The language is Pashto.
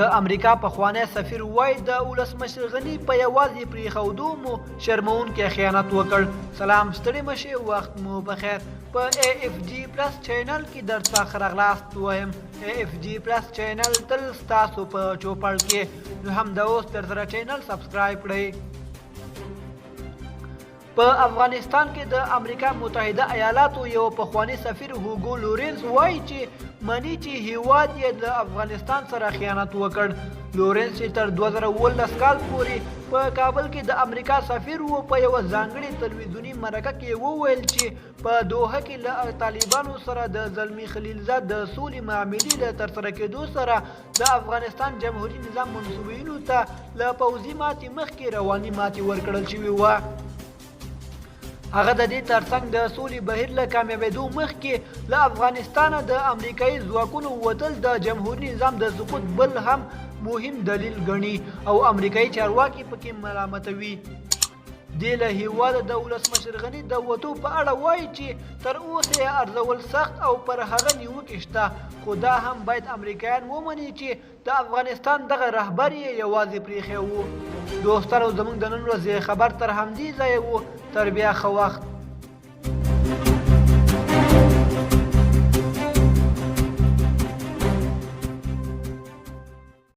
د امریکا پخوانی سفیر وایي د ولسمشر غني په یوازې پرېښودو مو شرموونکی خیانت وکړ. سلام، ستړي مشئ، وخت مو بخیر. په AFG پلس چینل کې درڅخه ښه راغلاست وایم. AFG پلس چینل تل ستاسو په چوپړ کې، نو همدا اوس درسره چینل سبسکرایب کړئ. په افغانستان کې د امریکا متحده ایالاتو یو پخوانی سفیر هوګو لورینز وایي چې مني چې هیواد یې د افغانستان سره خیانت وکړ. لورینز چې تر 2019 کال پورې په کابل کې د امریکا سفیر و، په یوه ځانګړي تلویزیوني مرکه کې وویل چې په دوحه کې له طالبانو سره د زلمي خلیلزاد د سولې معاملې له ترسره کېدو سره د افغانستان جمهوري نظام منسوبینو ته له پوځي ماتې مخکې رواني ماتې ورکړل شوې وه. هغه د دې ترڅنګ د سولې بهیر له کامیابېدو مخکې له افغانستانه د امریکایي ځواکونو وتل د جمهوري نظام د سقوط بل هم مهم دلیل ګڼي او امریکایي چارواکي پکې ملامتوي. دې له هېواده د ولسمشر غني د وتو په اړه وایي چې تر اوسه یې ارزول سخت او پر هغه نیوکې شته، خو دا هم باید امریکایان ومني چې د افغانستان دغه رهبر یې یوازې پرېښی و. دوستانو، زموږ د نن ورځې خبر تر همدې ځایه و. تر بیا ښه وخت.